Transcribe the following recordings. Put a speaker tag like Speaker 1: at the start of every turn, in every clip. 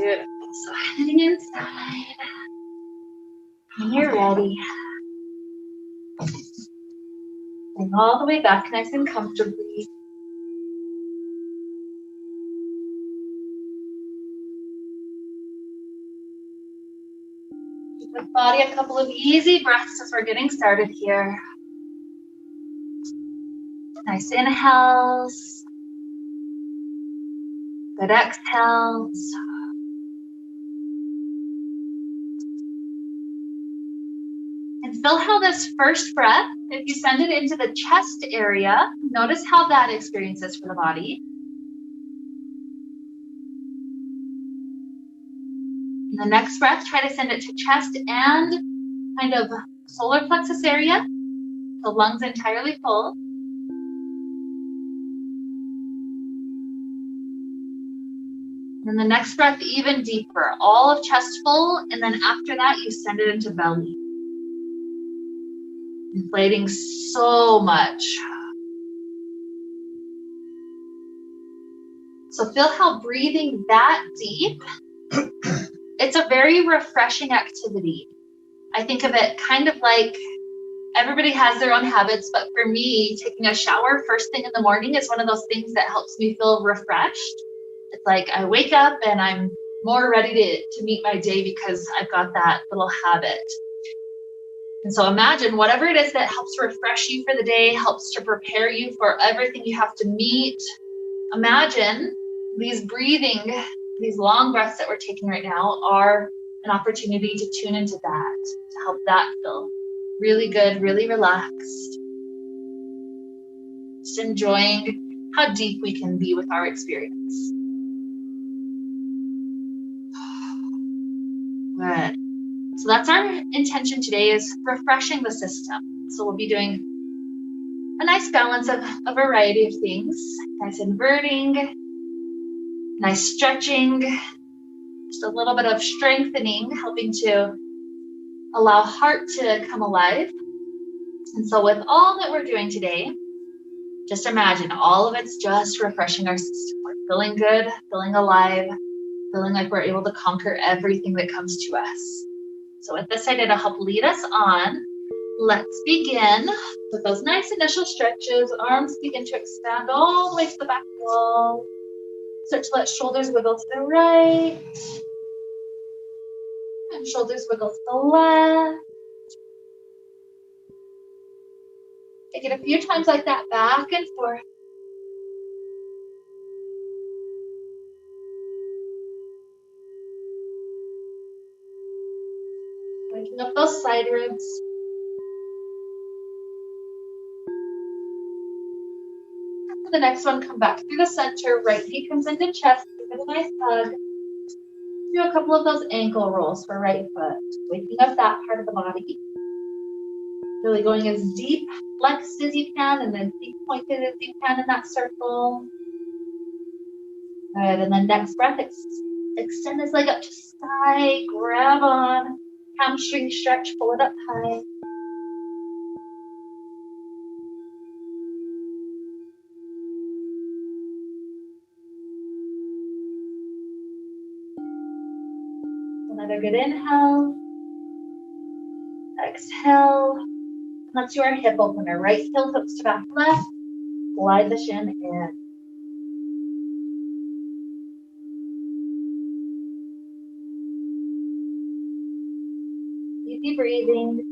Speaker 1: Beautiful. So heading inside. When you're ready, bring all the way back nice and comfortably. Give the body a couple of easy breaths as we're getting started here. Nice inhales. Good exhales. And feel how this first breath, if you send it into the chest area, notice how that experience is for the body. And the next breath, try to send it to chest and kind of solar plexus area, the lungs entirely full. And the next breath, even deeper, all of chest full, and then after that, you send it into belly. Inflating so much. So feel how breathing that deep, it's a very refreshing activity. I think of it kind of like everybody has their own habits, but for me, taking a shower first thing in the morning is one of those things that helps me feel refreshed. It's like I wake up and I'm more ready to meet my day because I've got that little habit. And so imagine whatever it is that helps refresh you for the day, helps to prepare you for everything you have to meet. Imagine these long breaths that we're taking right now are an opportunity to tune into that, to help that feel really good, really relaxed. Just enjoying how deep we can be with our experience. Good. So that's our intention today, is refreshing the system. So we'll be doing a nice balance of a variety of things. Nice inverting, nice stretching, just a little bit of strengthening, helping to allow heart to come alive. And so with all that we're doing today, just imagine all of it's just refreshing our system. We're feeling good, feeling alive, feeling like we're able to conquer everything that comes to us. So with this idea to help lead us on, let's begin with those nice initial stretches. Arms begin to expand all the way to the back wall. Start to let shoulders wiggle to the right. And shoulders wiggle to the left. Take it a few times like that, back and forth. Waking up those side ribs. For the next one, come back through the center. Right knee comes into chest. Give it a nice hug. Do a couple of those ankle rolls for right foot. Waking up that part of the body. Really going as deep flexed as you can and then deep pointed as you can in that circle. Good. And then next breath, extend this leg up to sky. Grab on. Hamstring stretch, pull it up high. Another good inhale. Exhale. Let's do our hip opener. Right heel hooks to back left. Glide the shin in. Easy breathing.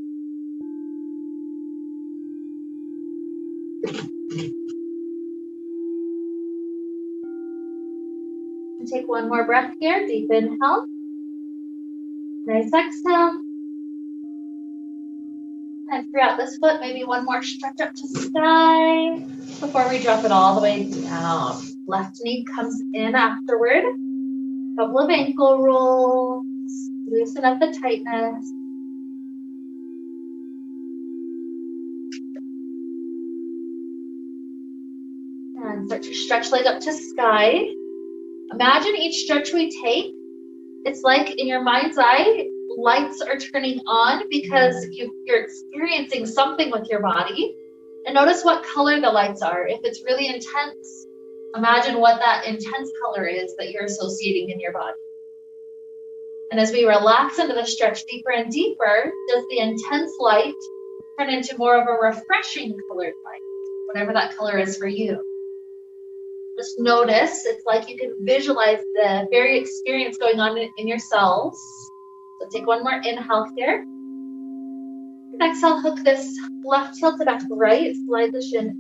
Speaker 1: And take one more breath here. Deep inhale. Nice exhale. And throughout this foot, maybe one more stretch up to sky before we drop it all the way down. Left knee comes in afterward. Couple of ankle rolls. Loosen up the tightness. And start to stretch leg up to sky. Imagine each stretch we take, it's like in your mind's eye, lights are turning on because you're experiencing something with your body. And notice what color the lights are. If it's really intense, imagine what that intense color is that you're associating in your body. And as we relax into the stretch deeper and deeper, does the intense light turn into more of a refreshing colored light, whatever that color is for you? Just notice, it's like you can visualize the very experience going on in your cells. So take one more inhale here. And exhale, hook this left heel to back right, slide the shin.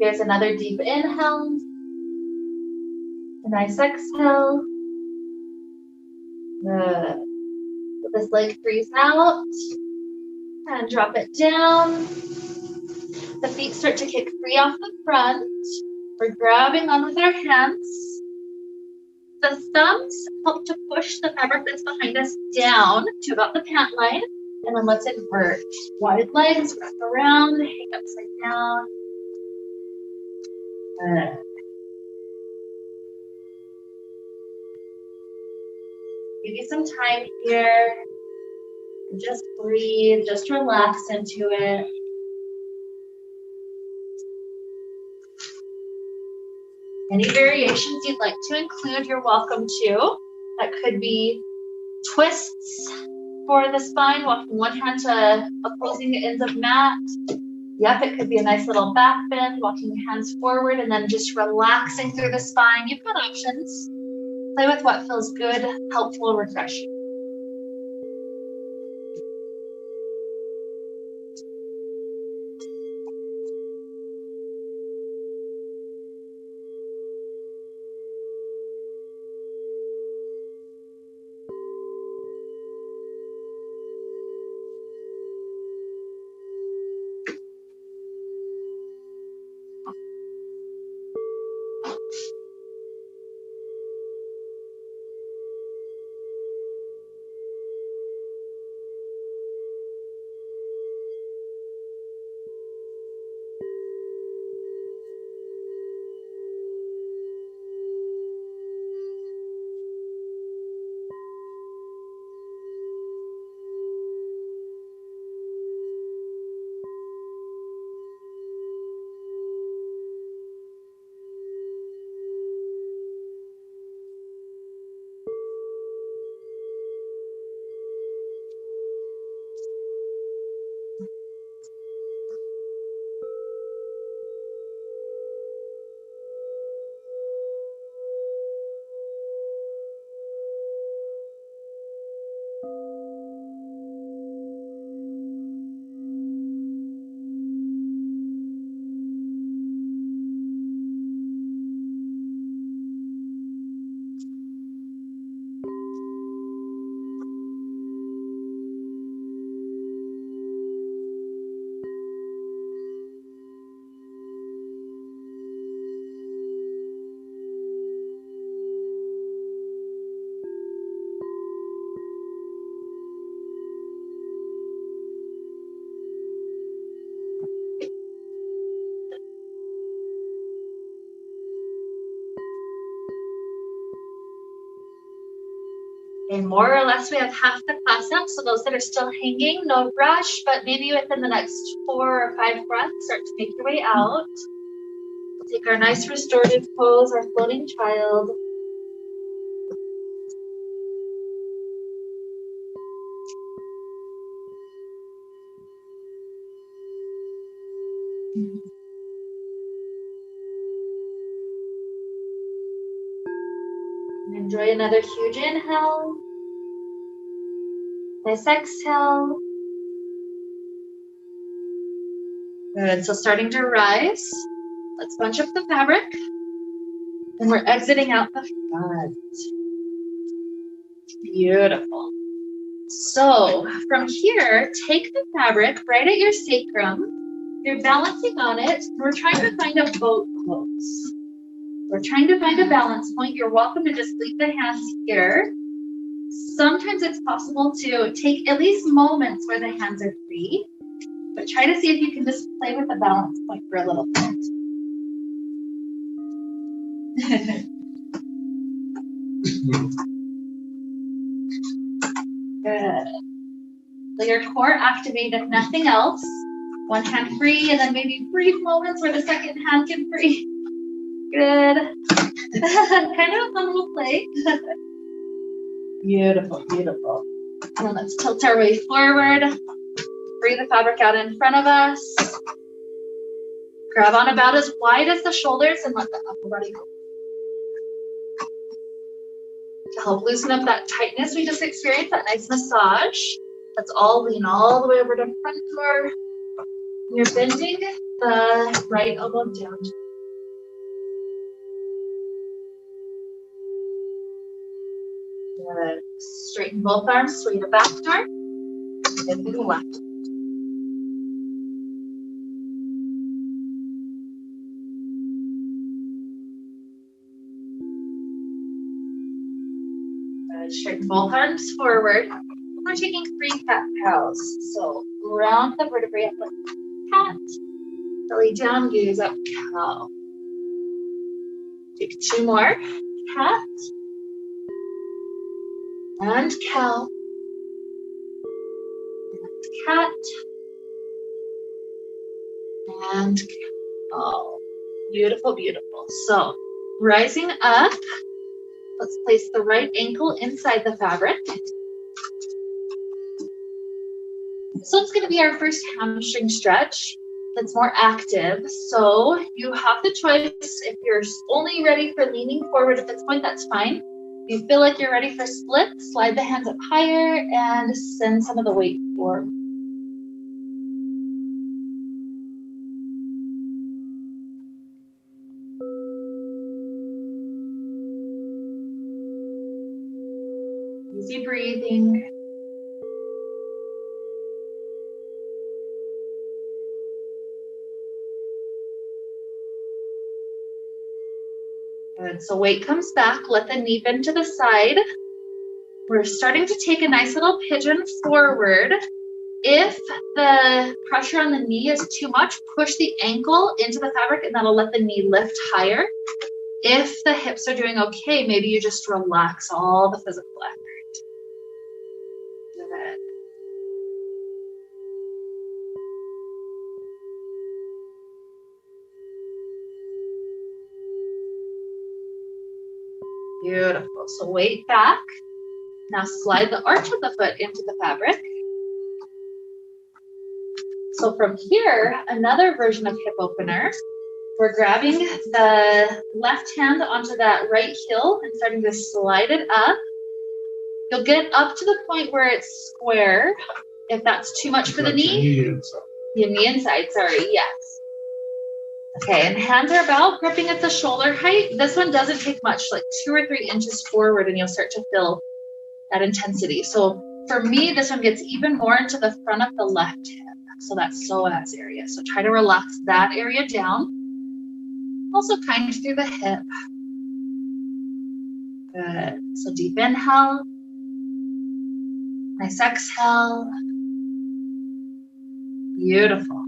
Speaker 1: Here's another deep inhale. A nice exhale. Good. Let this leg freeze out. And drop it down. The feet start to kick free off the front. We're grabbing on with our hands. The thumbs help to push the fabric that's behind us down to about the pant line. And then let's invert. Wide legs, wrap around, hang upside down. Good. Give you some time here. Just breathe, just relax into it. Any variations you'd like to include, you're welcome to. That could be twists for the spine, walking one hand to opposing ends of mat. Yep, it could be a nice little back bend, walking hands forward and then just relaxing through the spine. You've got options. Play with what feels good, helpful, refreshing. And more or less, we have half the class up. So those that are still hanging, no rush, but maybe within the next 4 or 5 breaths, start to make your way out. We'll take our nice restorative pose, our floating child. And enjoy another huge inhale. Nice exhale. Good, so starting to rise. Let's bunch up the fabric. And we're exiting out the front. Beautiful. So from here, take the fabric right at your sacrum. You're balancing on it. We're trying to find a boat pose. We're trying to find a balance point. You're welcome to just leave the hands here. Sometimes it's possible to take at least moments where the hands are free, but try to see if you can just play with the balance point for a little bit. Good. So your core activate if nothing else. One hand free, and then maybe brief moments where the second hand can free. Good. Kind of a fun little play. Beautiful, beautiful. And then let's tilt our way forward. Bring the fabric out in front of us. Grab on about as wide as the shoulders and let the upper body go. To help loosen up that tightness we just experienced, that nice massage. Let's all lean all the way over to front door. You're bending the right elbow down. Good. Straighten both arms, sway to back door. Bend to the left. Good. Straighten both arms forward. We're taking 3 cat-cows. So round the vertebrae up like cat. Belly down, gaze up, cow. Take 2 more. Cat. And cow. And cat. And cow. Beautiful, beautiful. So rising up, let's place the right ankle inside the fabric. So it's going to be our first hamstring stretch that's more active. So you have the choice. If you're only ready for leaning forward at this point, that's fine. If you feel like you're ready for split, slide the hands up higher and send some of the weight forward. Easy breathing. Good. So weight comes back. Let the knee bend to the side. We're starting to take a nice little pigeon forward. If the pressure on the knee is too much, push the ankle into the fabric and that'll let the knee lift higher. If the hips are doing okay, maybe you just relax all the physical effort. Good. Beautiful. So weight back. Now slide the arch of the foot into the fabric. So from here, another version of hip opener. We're grabbing the left hand onto that right heel and starting to slide it up. You'll get up to the point where it's square. If that's too much for the knee, your knee inside, sorry, yes. Okay, and hands are about gripping at the shoulder height. This one doesn't take much, like 2 or 3 inches forward, and you'll start to feel that intensity. So for me, this one gets even more into the front of the left hip. So that's psoas area. So try to relax that area down. Also kind of through the hip. Good. So deep inhale. Nice exhale. Beautiful.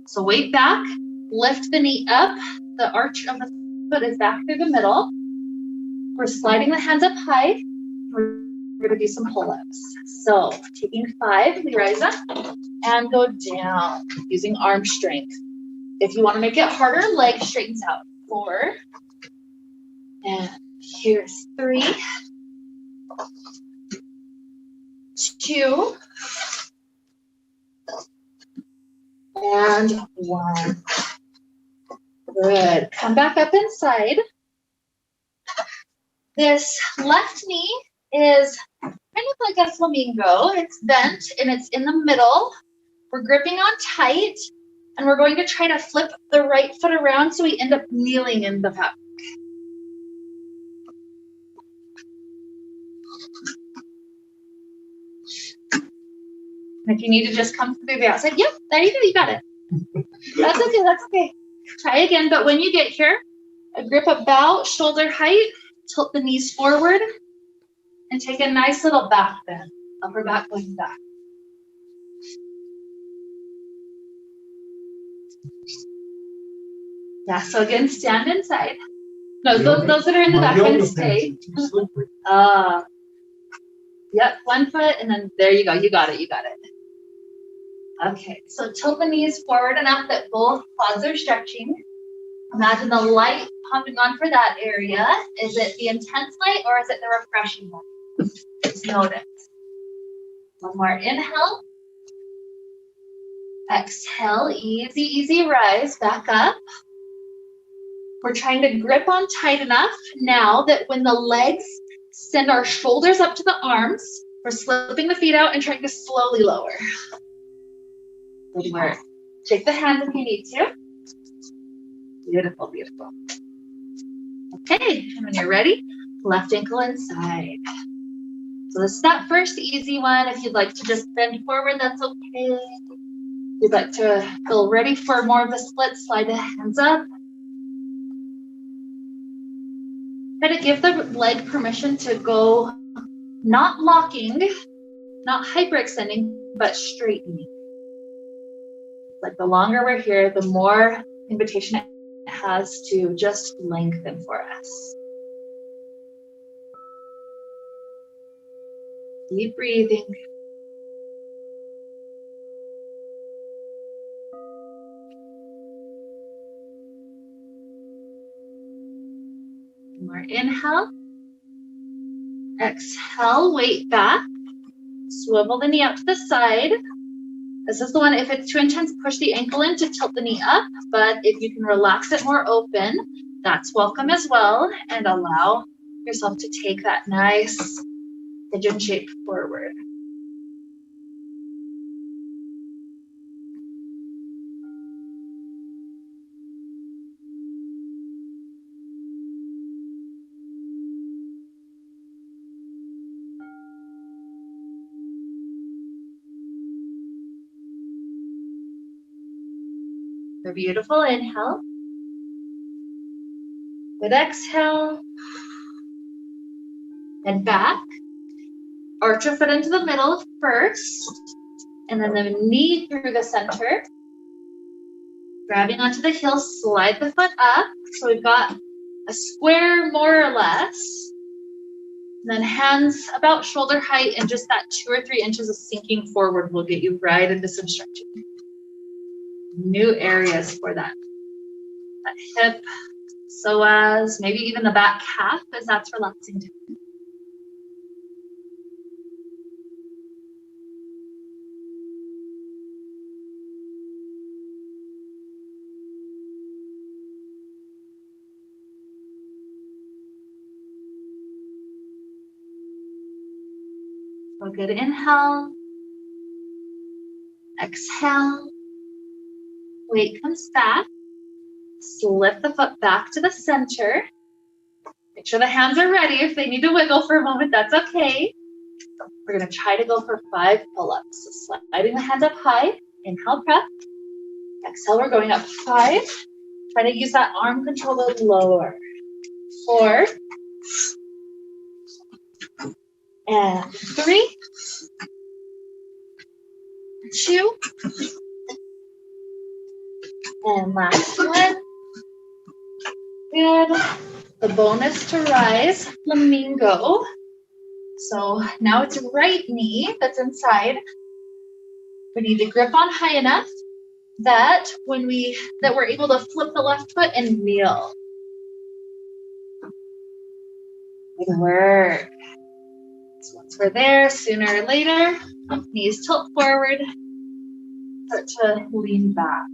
Speaker 1: So weight back. Lift the knee up. The arch of the foot is back through the middle. We're sliding the hands up high. We're going to do some pull-ups. So taking 5, we rise up and go down using arm strength. If you want to make it harder, leg straightens out. 4. And here's 3. 2. And 1. Good. Come back up inside. This left knee is kind of like a flamingo. It's bent and it's in the middle. We're gripping on tight and we're going to try to flip the right foot around so we end up kneeling in the fabric. And if you need to just come through the outside, yep, there you go, you got it. That's okay, that's okay. Try again, but when you get here, a grip about shoulder height, tilt the knees forward, and take a nice little back bend, upper back going back. Yeah, so again, stand inside. No, those that are in the back can stay. Yep, one foot, and then there you go. You got it. You got it. Okay, so tilt the knees forward enough that both quads are stretching. Imagine the light pumping on for that area. Is it the intense light or is it the refreshing light? Just notice. One more inhale. Exhale, easy, easy rise, back up. We're trying to grip on tight enough now that when the legs send our shoulders up to the arms, we're slipping the feet out and trying to slowly lower. Good work. Take the hands if you need to. Beautiful, beautiful. Okay, and when you're ready, left ankle inside. So this is that first easy one. If you'd like to just bend forward, that's okay. If you'd like to feel ready for more of the split, slide the hands up. Try to give the leg permission to go not locking, not hyperextending, but straightening. Like the longer we're here, the more invitation it has to just lengthen for us. Deep breathing. More inhale. Exhale, weight back. Swivel the knee out to the side. This is the one, if it's too intense, push the ankle in to tilt the knee up. But if you can relax it more open, that's welcome as well. And allow yourself to take that nice pigeon shape forward. A beautiful inhale. Good exhale. And back. Arch your foot into the middle first. And then the knee through the center. Grabbing onto the heel, slide the foot up. So we've got a square more or less. And then hands about shoulder height, and just that 2 or 3 inches of sinking forward will get you right into some stretching. New areas for that hip, psoas, maybe even the back calf as that's relaxing too. So good inhale, exhale. Weight comes back. Slip the foot back to the center. Make sure the hands are ready. If they need to wiggle for a moment, that's okay. We're going to try to go for 5 pull-ups. So sliding the hands up high. Inhale, prep. Exhale, we're going up 5. Try to use that arm control to lower. 4. And 3. 2. And last one. Good. The bonus to rise, flamingo. So now it's right knee that's inside. We need to grip on high enough that we're able to flip the left foot and kneel. Good work. So once we're there, sooner or later, knees tilt forward, start to lean back.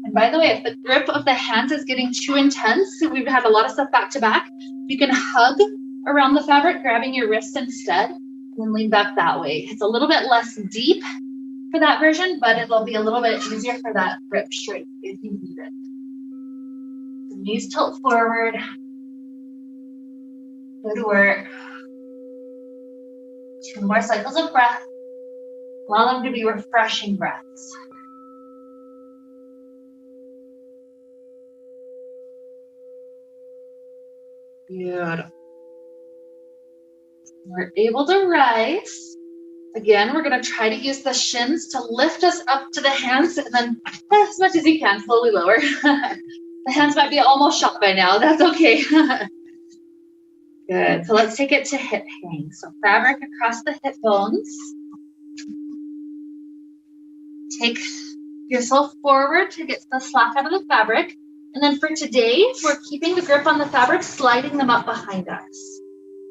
Speaker 1: And by the way, if the grip of the hands is getting too intense, so we've had a lot of stuff back to back, you can hug around the fabric, grabbing your wrist instead, and then lean back that way. It's a little bit less deep for that version, but it'll be a little bit easier for that grip straight if you need it. The knees tilt forward. Good work. 2 more cycles of breath. Allow them to be refreshing breaths. Beautiful. We're able to rise. Again, we're going to try to use the shins to lift us up to the hands, and then as much as you can, slowly lower. The hands might be almost shot by now. That's okay. Good. So let's take it to hip hang. So fabric across the hip bones. Take yourself forward to get the slack out of the fabric. And then for today, we're keeping the grip on the fabric, sliding them up behind us.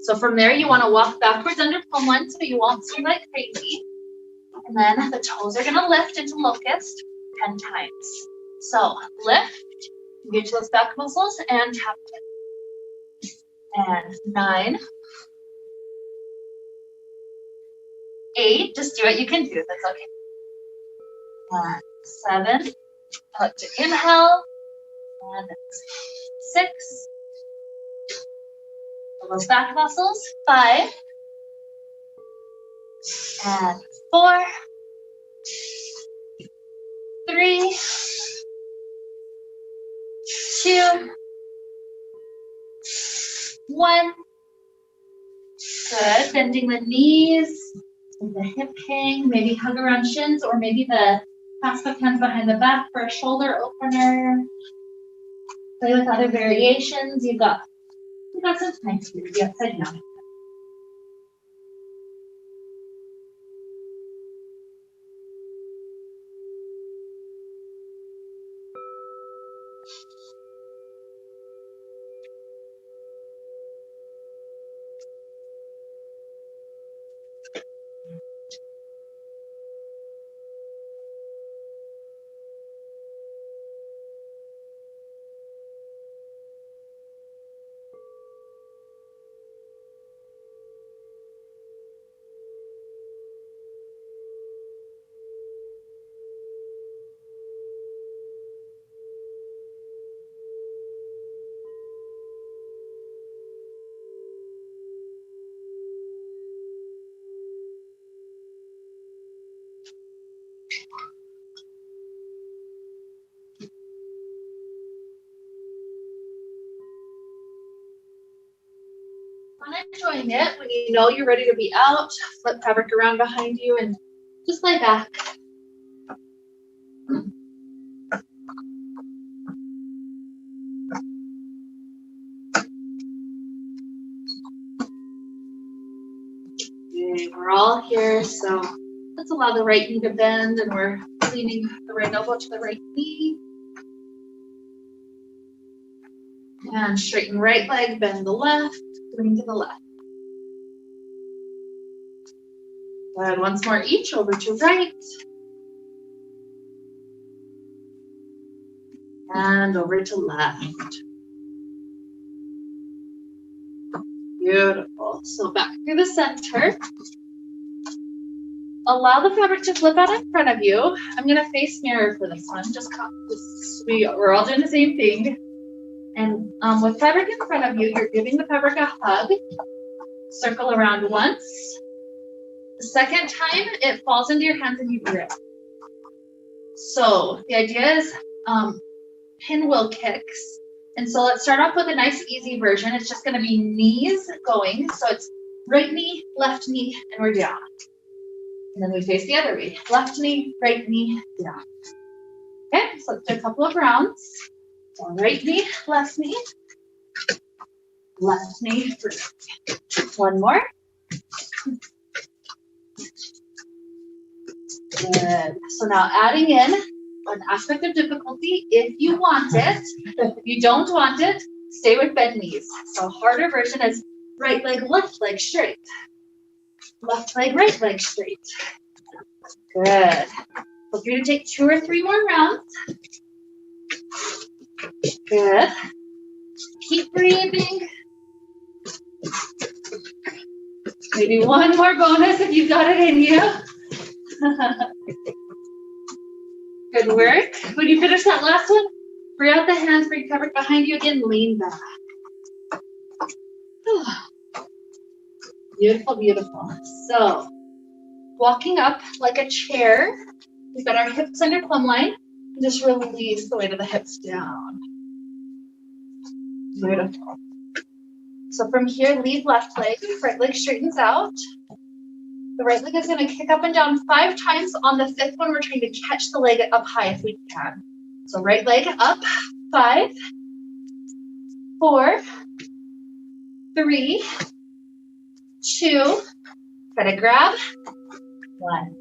Speaker 1: So from there, you want to walk backwards under plumb line so you won't swing like crazy. And then the toes are going to lift into locust 10 times. So lift, engage those back muscles, and tap it. And 9, 8, just do what you can do, that's okay. And 7, put to inhale, and 6, those back muscles, 5, and 4, 3, 2, 1. Good. Bending the knees, the hip hang, maybe hug around shins, or maybe the clasp of hands behind the back for a shoulder opener. Play with other variations. You've got some time to do the upside down. Enjoying it. When you know you're ready to be out, flip fabric around behind you and just lay back. Okay, we're all here, so let's allow the right knee to bend, and we're leaning the right elbow to the right knee. And straighten right leg, bend the left, lean to the left. Good. Once more each, over to right. And over to left. Beautiful. So back through the center. Allow the fabric to flip out in front of you. I'm going to face mirror for this one. We're all doing the same thing. And with fabric in front of you, you're giving the fabric a hug. Circle around once. The second time, it falls into your hands and you grip. So the idea is pinwheel kicks. And so let's start off with a nice easy version. It's just going to be knees going. So it's right knee, left knee, and we're down. And then we face the other way. Left knee, right knee, down. Okay, so let's do a couple of rounds. So right knee, left knee, right. One more. Good. So now adding in an aspect of difficulty if you want it. If you don't want it, stay with bent knees. So harder version is right leg, left leg straight. Left leg, right leg straight. Good. So you're going to take 2 or 3 more rounds. Good. Keep breathing. Maybe one more bonus if you've got it in you. Good work. When you finish that last one, free out the hands, bring fabric behind you again, lean back. Beautiful, beautiful. So, walking up like a chair. We've got our hips under plumb line. Just release the weight of the hips down. Beautiful. So from here, lead left leg, right leg straightens out. The right leg is going to kick up and down 5 times. On the 5th one, we're trying to catch the leg up high if we can. So right leg up, 5, 4, 3, 2, try to grab, 1.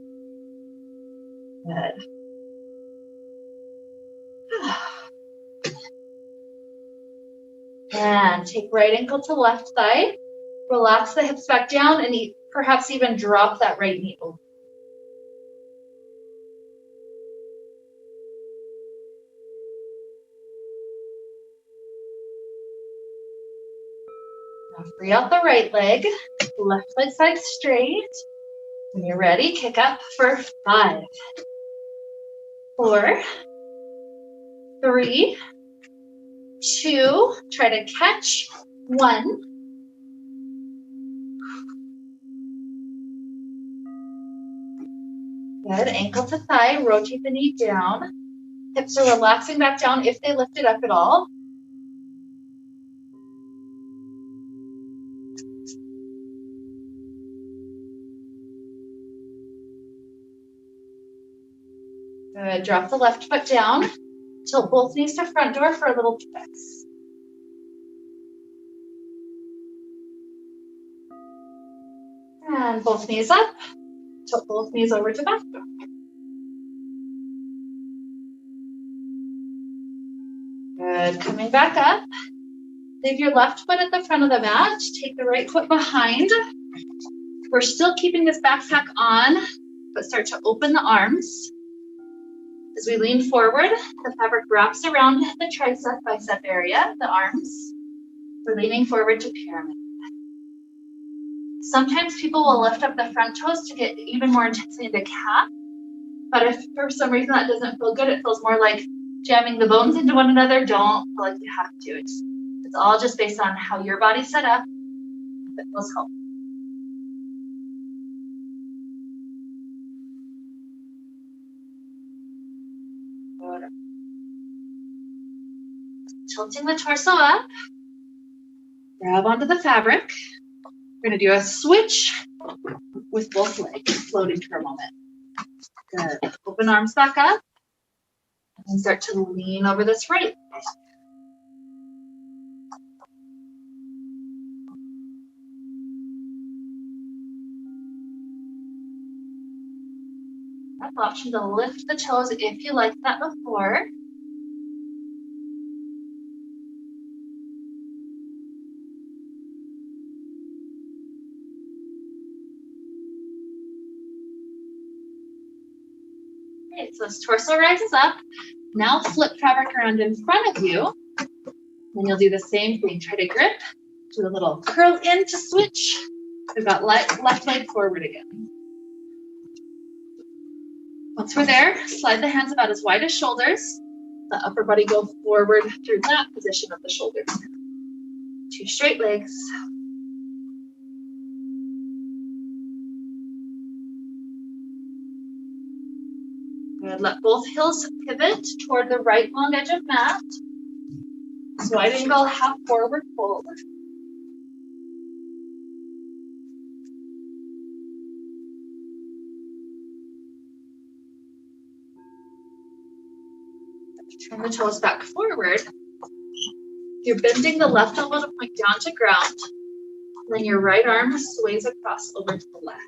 Speaker 1: Good. And take right ankle to left thigh. Relax the hips back down and perhaps even drop that right knee over. Now free out the right leg, left leg side straight. When you're ready, kick up for 5, 4, 3, 2, try to catch, 1. Good, ankle to thigh, rotate the knee down. Hips are relaxing back down if they lift it up at all. Good, drop the left foot down. Tilt both knees to front door for a little twist. And both knees up. Tilt both knees over to back door. Good, coming back up. Leave your left foot at the front of the mat. Take the right foot behind. We're still keeping this backpack on, but start to open the arms. As we lean forward, the fabric wraps around the tricep, bicep area, the arms. We're leaning forward to pyramid. Sometimes people will lift up the front toes to get even more intensely into calf. But if for some reason that doesn't feel good, it feels more like jamming the bones into one another, don't feel like you have to. It's all just based on how your body's set up. If it feels helpful. Tilting the torso up, grab onto the fabric. We're going to do a switch with both legs, floating for a moment. Good. Open arms back up, and start to lean over this right leg. That's an option to lift the toes if you liked that before. Okay, so this torso rises up. Now flip fabric around in front of you. And you'll do the same thing. Try to grip, do a little curl in to switch. We've got left leg forward again. Once we're there, slide the hands about as wide as shoulders. The upper body go forward through that position of the shoulders. 2 straight legs. Good. Let both heels pivot toward the right long edge of mat. Wide angle, half forward fold. Turn the toes back forward. You're bending the left elbow to point down to ground. Then your right arm sways across over to the left.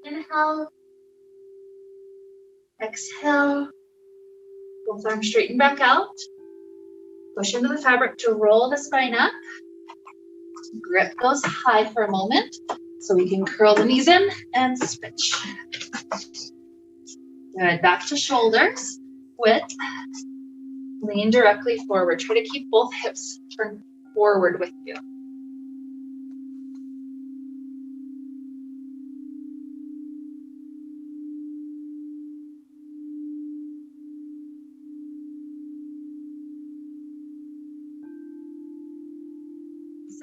Speaker 1: Inhale. Exhale. Both arms straighten back out. Push into the fabric to roll the spine up. Grip goes high for a moment, so we can curl the knees in and switch. Good, back to shoulders, width, lean directly forward. Try to keep both hips turned forward with you.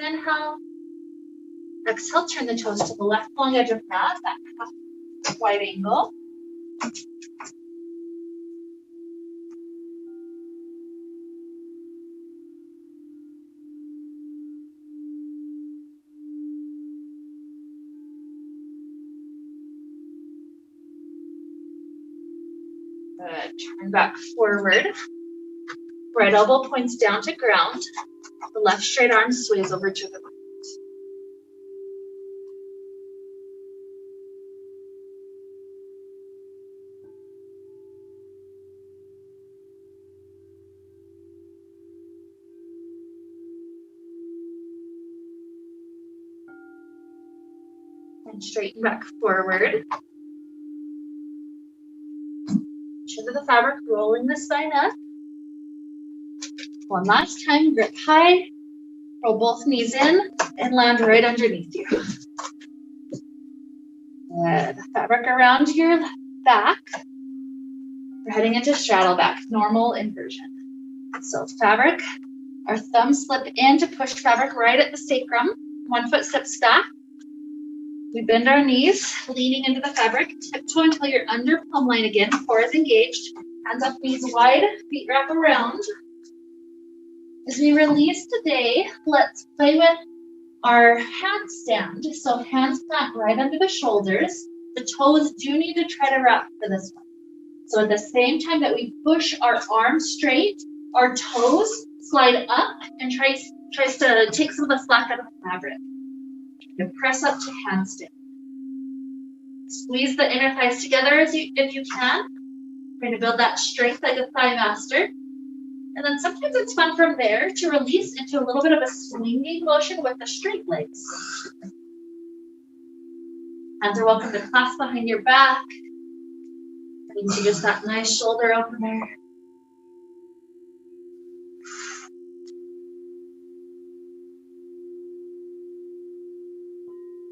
Speaker 1: Inhale. Exhale, turn the toes to the left long edge of mat, that half wide angle. Good. Turn back forward. Right elbow points down to ground. The left straight arm sways over to the right. And straighten back forward. Chin to the fabric, rolling the spine up. One last time, grip high, roll both knees in, and land right underneath you. Good. Fabric around your back. We're heading into straddle back, normal inversion. So fabric, our thumbs slip in to push fabric right at the sacrum. 1 foot steps back. We bend our knees, leaning into the fabric. Tiptoe until you're under plumb line again. Core is engaged. Hands up, knees wide, feet wrap around. As we release today, let's play with our handstand. So hands plant right under the shoulders. The toes do need to try to wrap for this one. So at the same time that we push our arms straight, our toes slide up and tries to take some of the slack out of the fabric. And press up to handstand. Squeeze the inner thighs together if you can. We're going to build that strength like a thigh master. And then sometimes it's fun from there to release into a little bit of a swinging motion with the straight legs. Hands are welcome to clasp behind your back. Into just that nice shoulder opener.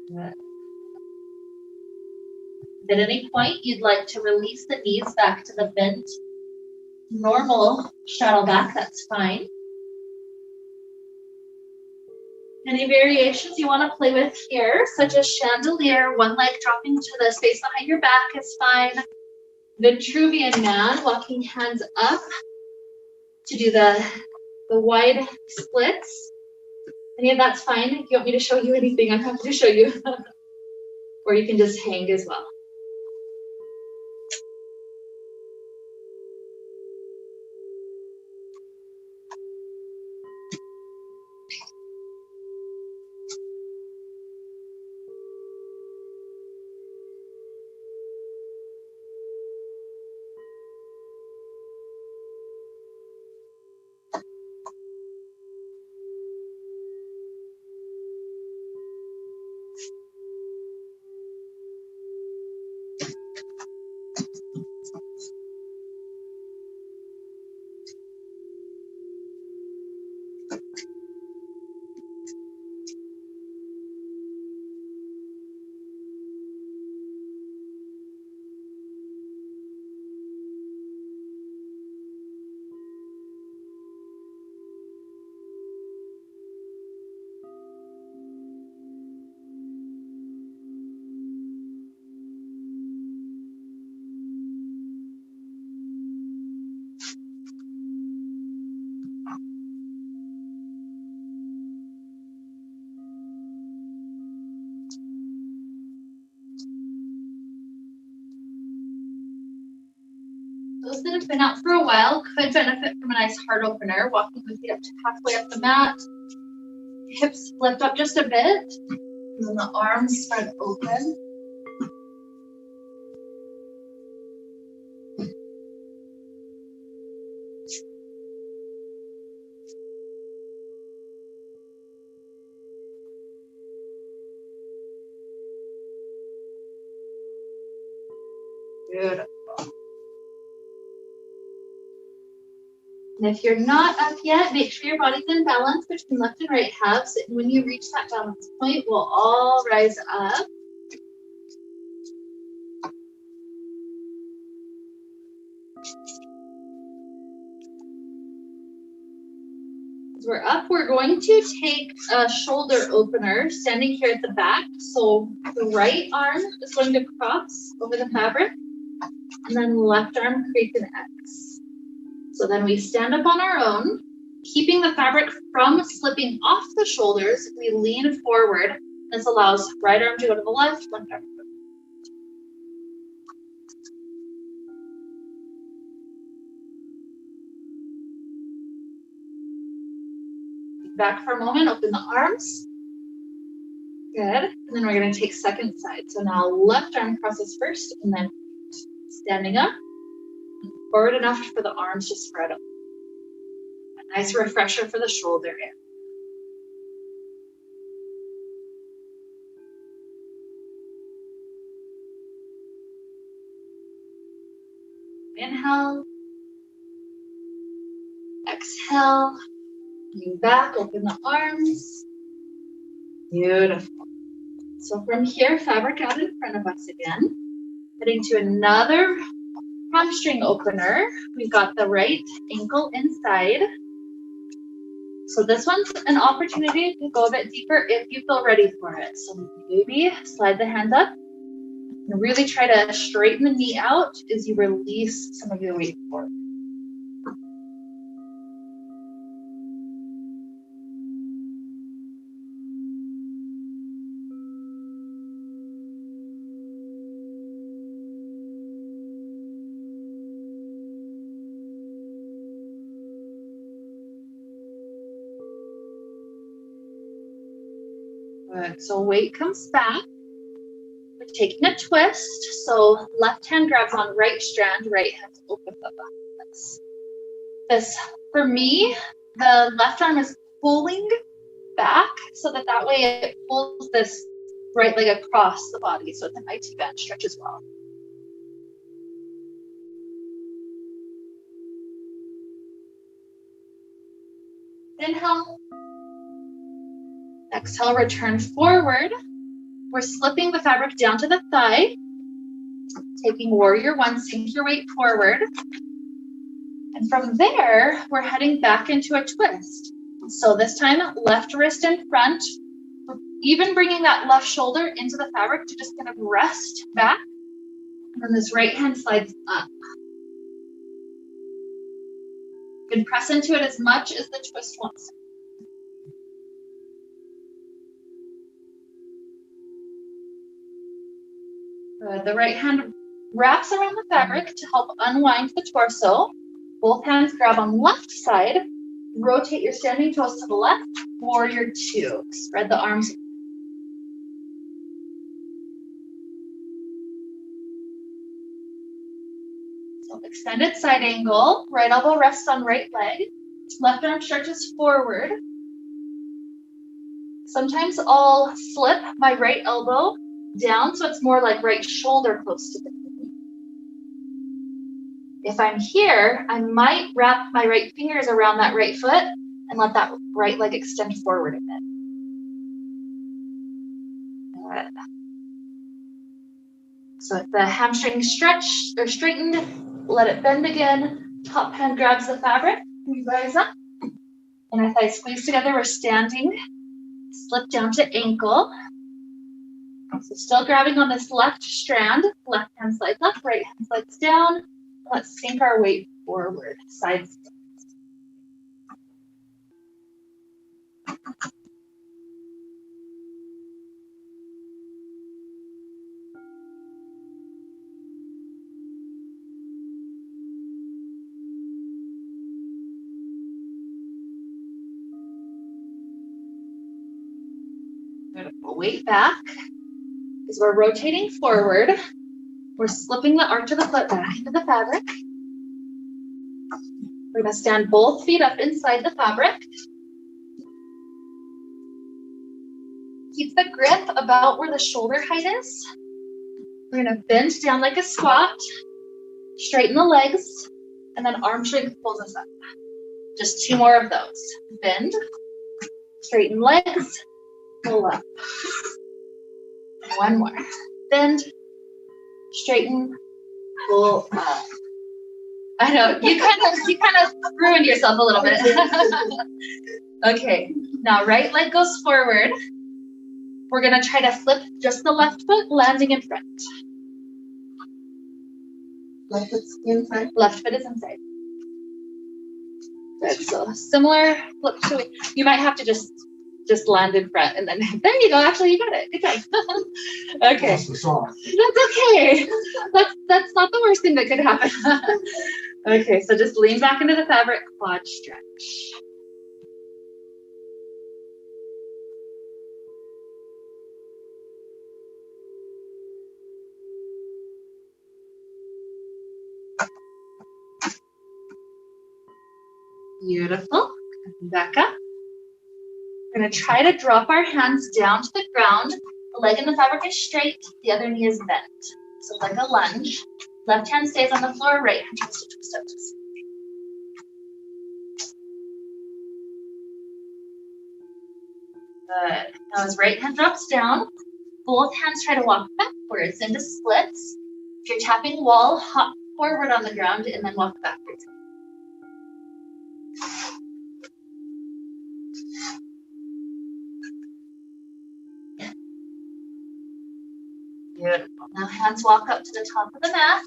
Speaker 1: Good. If at any point you'd like to release the knees back to the bent, normal straddle back, that's fine. Any variations you want to play with here, such as chandelier, one leg dropping to the space behind your back is fine. Vitruvian man, walking hands up to do the wide splits. Any of that's fine. If you want me to show you anything, I'm happy to show you. Or you can just hang as well. Those that have been out for a while could benefit from a nice heart opener, walking the feet up to halfway up the mat, hips lift up just a bit, and then the arms spread open. Beautiful. And if you're not up yet, make sure your body's in balance between left and right halves. And when you reach that balance point, we'll all rise up. As we're up, we're going to take a shoulder opener, standing here at the back. So the right arm is going to cross over the fabric, and then left arm creates an X. So then we stand up on our own, keeping the fabric from slipping off the shoulders. We lean forward. This allows right arm to go to the left arm to go to the Back for a moment, open the arms. Good. And then we're going to take second side. So now left arm crosses first and then standing up. Forward enough for the arms to spread up. A nice refresher for the shoulder area. Inhale. Exhale. Lean back, open the arms. Beautiful. So from here, fabric out in front of us again. Heading to another hamstring opener. We've got the right ankle inside. So this one's an opportunity to go a bit deeper if you feel ready for it. So maybe slide the hands up and really try to straighten the knee out as you release some of your weight forward. Good. So weight comes back. We're taking a twist. So left hand grabs on right strand, right hand opens up. This, for me, the left arm is pulling back so that way it pulls this right leg across the body. So it's an IT band stretch as well. Inhale. Exhale, return forward. We're slipping the fabric down to the thigh. Taking warrior one, sink your weight forward. And from there, we're heading back into a twist. So this time, left wrist in front, even bringing that left shoulder into the fabric to just kind of rest back. And then this right hand slides up. You can press into it as much as the twist wants. The right hand wraps around the fabric to help unwind the torso. Both hands grab on left side. Rotate your standing toes to the left. Warrior two. Spread the arms. So extended side angle. Right elbow rests on right leg. Left arm stretches forward. Sometimes I'll slip my right elbow down, so it's more like right shoulder close to the knee. If I'm here, I might wrap my right fingers around that right foot and let that right leg extend forward a bit. Good. So if the hamstring stretched or straightened, let it bend again. Top hand grabs the fabric, we rise up. Inner thighs squeeze together, we're standing. Slip down to ankle. So still grabbing on this left strand, left hand slides up, right hand slides down. Let's sink our weight forward, side stance. Beautiful. Weight back. As we're rotating forward, we're slipping the arch of the foot back into the fabric. We're going to stand both feet up inside the fabric. Keep the grip about where the shoulder height is. We're going to bend down like a squat, straighten the legs, and then arm shrink pulls us up. Just two more of those. Bend, straighten legs, pull up. One more. Bend, straighten, pull up. I know, you kind of ruined yourself a little bit. Okay, now right leg goes forward. We're gonna try to flip just the left foot, landing in front.
Speaker 2: Left foot's inside?
Speaker 1: Left foot is inside. Good, so similar flip to, you might have to just land in front and then, there you go, actually you got it, good job. Okay,
Speaker 2: That's the song.
Speaker 1: that's okay. That's not the worst thing that could happen. Okay, so just lean back into the fabric, quad stretch. Beautiful. Back up. We're going to try to drop our hands down to the ground. The leg in the fabric is straight, the other knee is bent. So like a lunge. Left hand stays on the floor, right hand tries to twist out to the side. Good. Now as right hand drops down, both hands try to walk backwards into splits. If you're tapping wall, hop forward on the ground and then walk backwards. Beautiful. Now hands walk up to the top of the mat.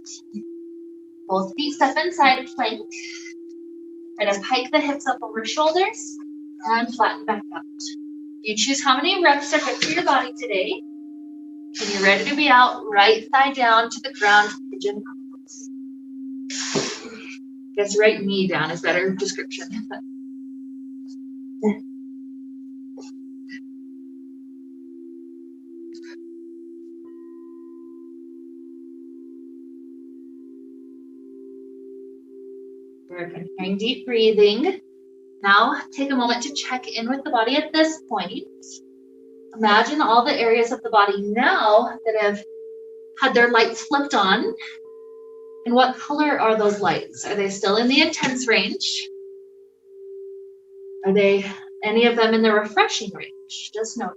Speaker 1: Both feet step inside plank. Try to pike the hips up over shoulders and flatten back out. You choose how many reps are good for your body today. When you're ready to be out, right thigh down to the ground, pigeon pose. I guess right knee down is better description. We're continuing deep breathing. Now take a moment to check in with the body at this point. Imagine all the areas of the body now that have had their lights flipped on. And what color are those lights? Are they still in the intense range? Are they any of them in the refreshing range? Just notice.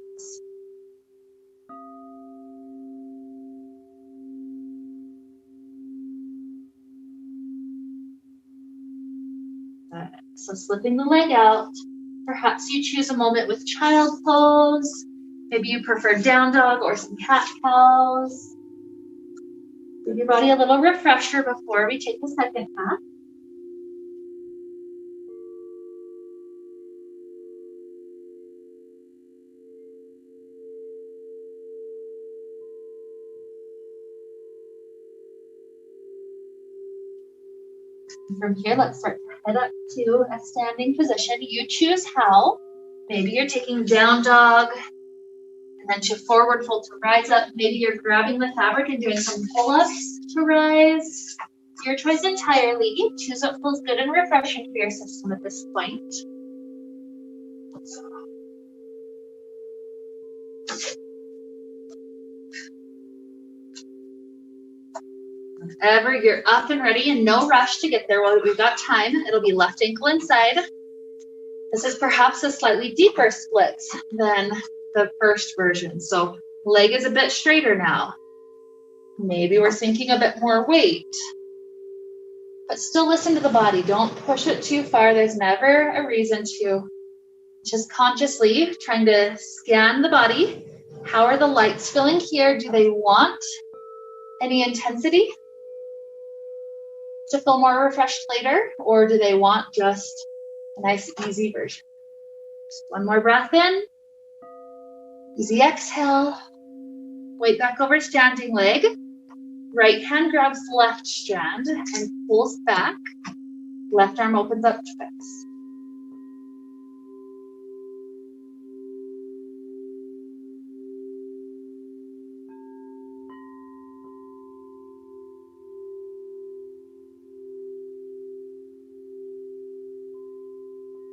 Speaker 1: So slipping the leg out. Perhaps you choose a moment with child pose. Maybe you prefer down dog or some cat cows. Give your body a little refresher before we take the second half. From here, let's start to head up to a standing position. You choose how. Maybe you're taking down dog and then to forward fold to rise up. Maybe you're grabbing the fabric and doing some pull-ups to rise. Your choice entirely. Choose what feels good and refreshing for your system at this point. Whenever you're up and ready and no rush to get there, while we've got time, it'll be left ankle inside. This is perhaps a slightly deeper split than the first version. So leg is a bit straighter now. Maybe we're sinking a bit more weight. But still listen to the body. Don't push it too far. There's never a reason to. Just consciously trying to scan the body. How are the lights feeling here? Do they want any intensity to feel more refreshed later? Or do they want just a nice easy version? Just one more breath in. Easy exhale. Weight back over standing leg. Right hand grabs left strand and pulls back. Left arm opens up twist.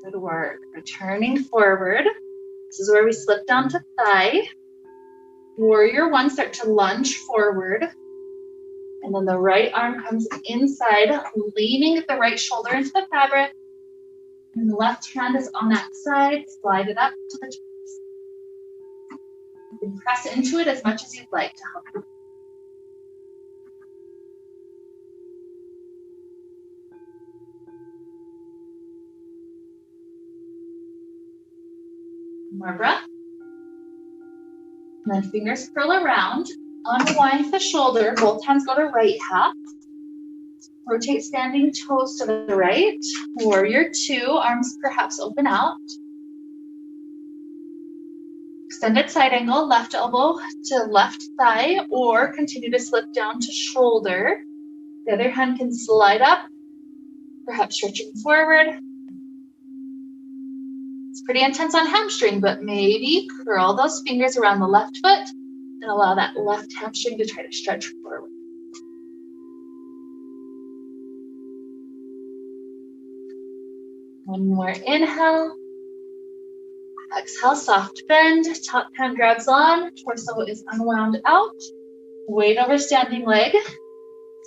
Speaker 1: Good work. Returning forward. This is where we slip down to thigh. Warrior one, start to lunge forward. And then the right arm comes inside, leaning the right shoulder into the fabric. And the left hand is on that side. Slide it up to the chest. You can press into it as much as you'd like to help you. More breath. And then fingers curl around. Unwind the shoulder. Both hands go to right half. Rotate standing toes to the right. Warrior two. Arms perhaps open out. Extended side angle. Left elbow to left thigh, or continue to slip down to shoulder. The other hand can slide up, perhaps stretching forward. It's pretty intense on hamstring, but maybe curl those fingers around the left foot and allow that left hamstring to try to stretch forward. One more inhale. Exhale, soft bend. Top hand grabs on. Torso is unwound out. Weight over standing leg.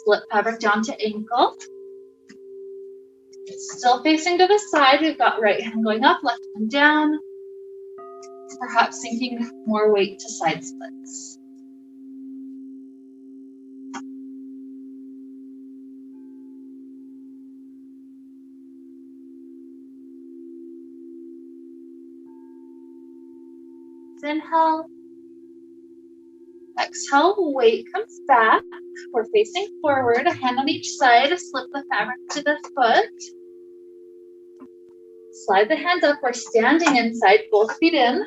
Speaker 1: Slip fabric down to ankle. Still facing to the side. We've got right hand going up, left hand down. Perhaps sinking more weight to side splits. Inhale. Exhale, weight comes back. We're facing forward, a hand on each side, slip the fabric to the foot. Slide the hands up, we're standing inside, both feet in.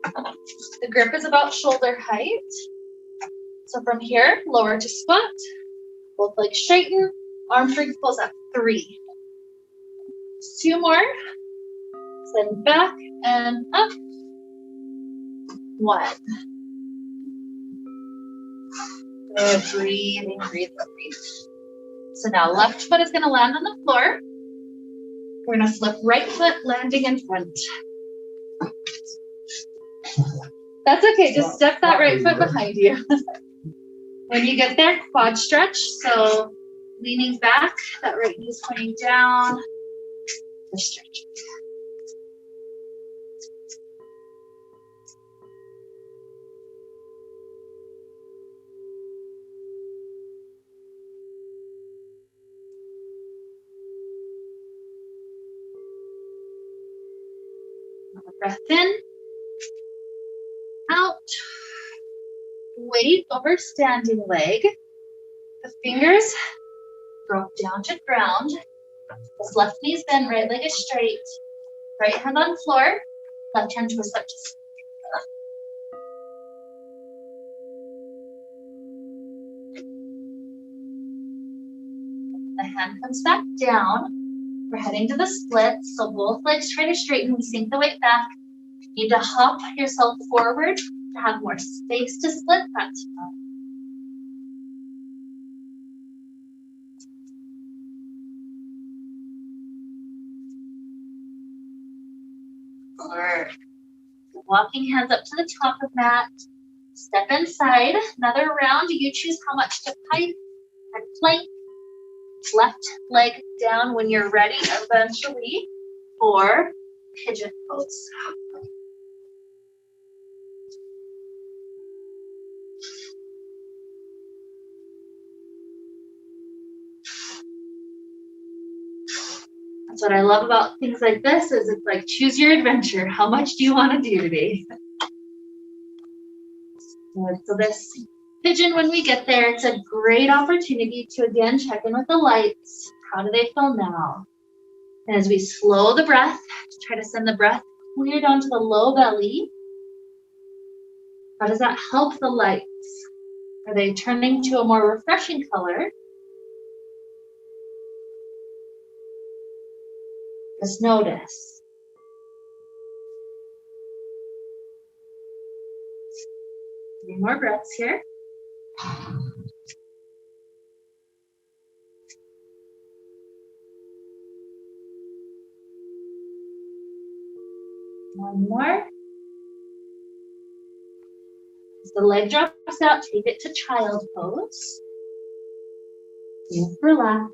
Speaker 1: The grip is about shoulder height. So from here, lower to squat, both legs straighten, arm strength pulls up 3. 2 more, send back and up. 1. Good, breathing, breathe. So now left foot is going to land on the floor. We're going to flip right foot, landing in front. That's okay, just step that right foot behind you. When you get there, quad stretch. So leaning back, that right knee is pointing down. Just stretch. Breath in, out, weight over standing leg. The fingers drop down to ground. This left knee is bent, right leg is straight. Right hand on floor, left hand twist up to center. The hand comes back down. We're heading to the split, so both legs try to straighten. We sink the weight back. You need to hop yourself forward to have more space to split. That's fine. Good. Walking hands up to the top of mat. Step inside. Another round. You choose how much to pike and plank. Left leg down when you're ready, eventually, for pigeon pose. That's what I love about things like this, is it's like, choose your adventure. How much do you want to do today? So this pigeon, when we get there, it's a great opportunity to again check in with the lights. How do they feel now? And as we slow the breath, try to send the breath clear down to the low belly. How does that help the lights? Are they turning to a more refreshing color? Just notice. Three more breaths here. One more. As the leg drops out, take it to child pose. Just relax.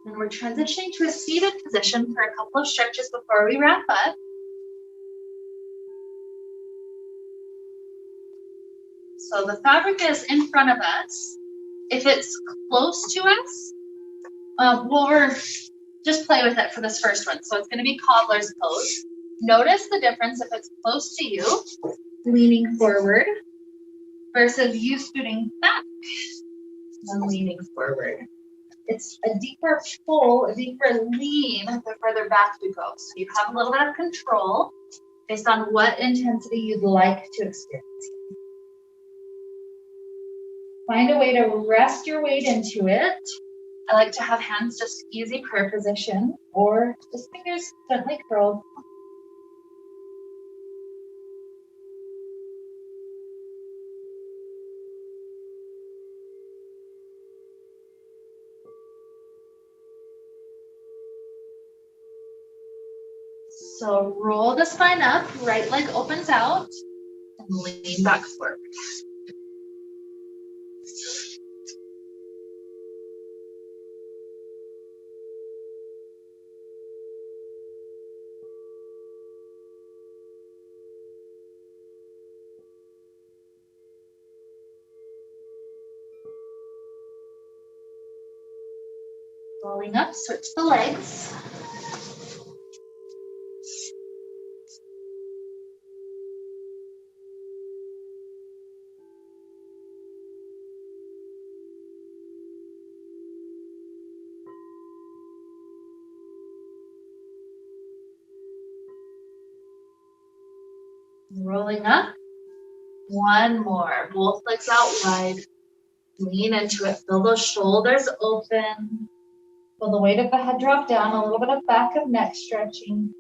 Speaker 1: And we're transitioning to a seated position for a couple of stretches before we wrap up. So the fabric is in front of us. If it's close to us, we'll just play with it for this first one. So it's going to be cobbler's pose. Notice the difference if it's close to you, leaning forward, versus you scooting back and leaning forward. It's a deeper pull, a deeper lean the further back you go. So you have a little bit of control based on what intensity you'd like to experience. Find a way to rest your weight into it. I like to have hands just easy prayer position or just fingers gently curled. So roll the spine up, right leg opens out, and lean back forward. Rolling up, switch the legs. Rolling up. One more. Both legs out wide. Lean into it. Feel those shoulders open. Feel the weight of the head drop down. A little bit of back of neck stretching.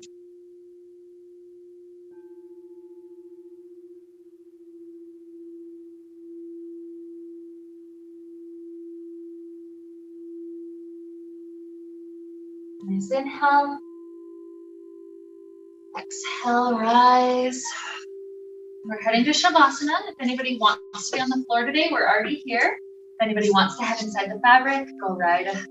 Speaker 1: Nice inhale. Exhale, rise. We're heading to Shavasana. If anybody wants to be on the floor today, we're already here. If anybody wants to head inside the fabric, go right ahead.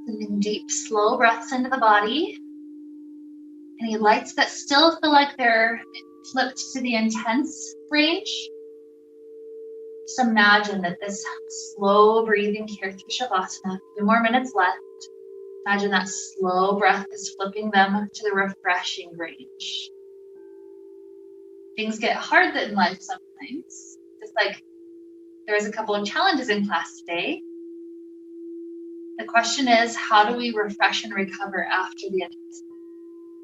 Speaker 1: Sending deep, slow breaths into the body. Any lights that still feel like they're flipped to the intense range, just imagine that this slow breathing here through Shavasana, a few more minutes left. Imagine that slow breath is flipping them to the refreshing range. Things get hard in life sometimes. Just like there was a couple of challenges in class today. The question is, how do we refresh and recover after the intensity?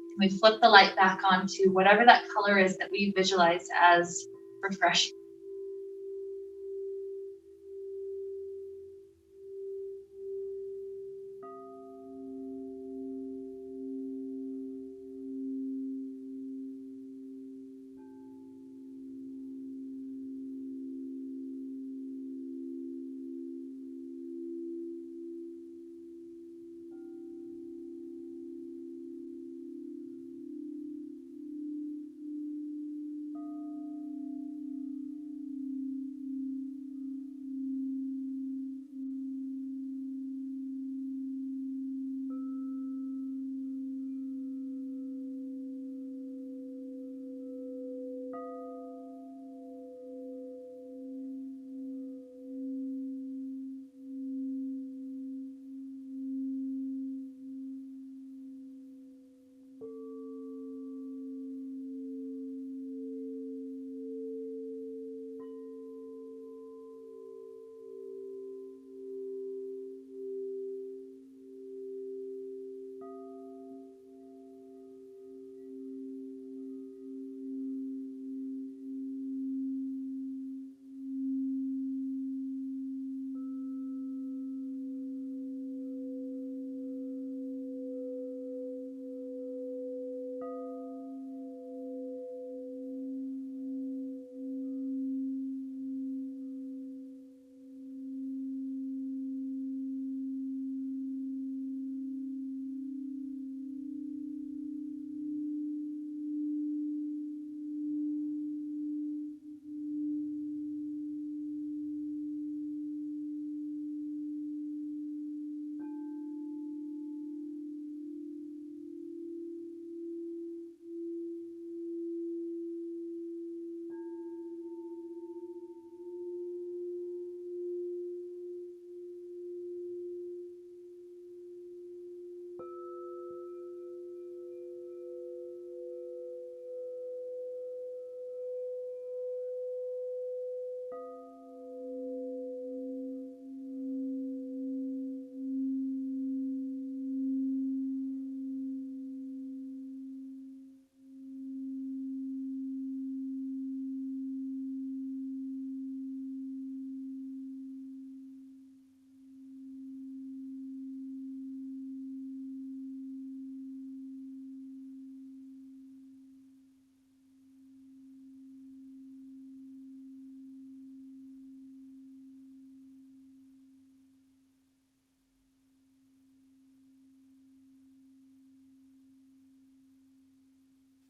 Speaker 1: Can we flip the light back onto whatever that color is that we visualize as refreshing?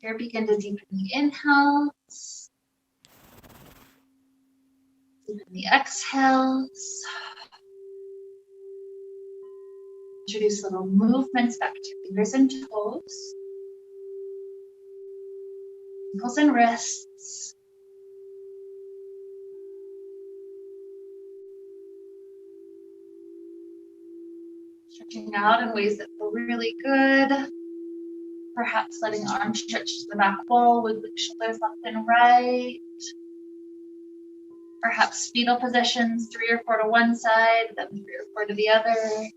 Speaker 1: Here, begin to deepen the inhales. Deepen the exhales. Introduce little movements back to your fingers and toes. Ankles and wrists. Stretching out in ways that feel really good. Perhaps letting arms stretch to the back wall, wiggling shoulders left and right. Perhaps fetal positions, 3 or 4 to one side, then 3 or 4 to the other.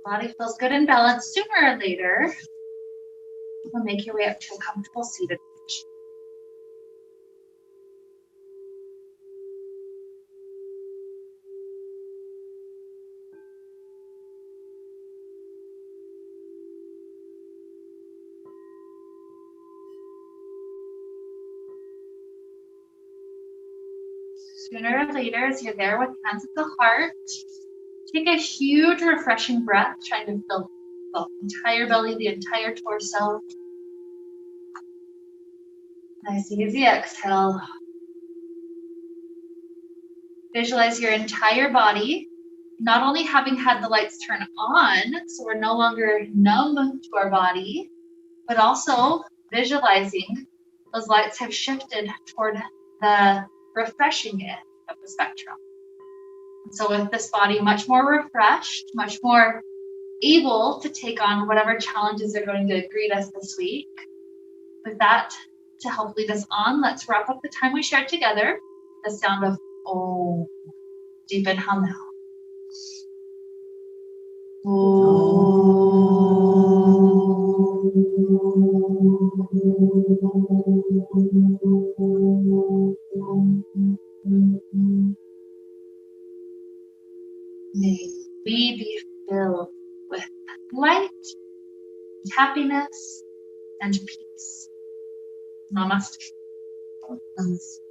Speaker 1: Body feels good and balanced. Sooner or later, you'll make your way up to a comfortable seated position. Sooner or later, as you're there with hands at the heart, take a huge, refreshing breath, trying to fill the entire belly, the entire torso. Nice, easy exhale. Visualize your entire body, not only having had the lights turn on, so we're no longer numb to our body, but also visualizing those lights have shifted toward the refreshing end of the spectrum. So with this body much more refreshed, much more able to take on whatever challenges are going to greet us this week. With that, to help lead us on, let's wrap up the time we shared together. The sound of Om. Deep inhale now. May we be filled with light, happiness, and peace. Namaste.
Speaker 2: Namaste.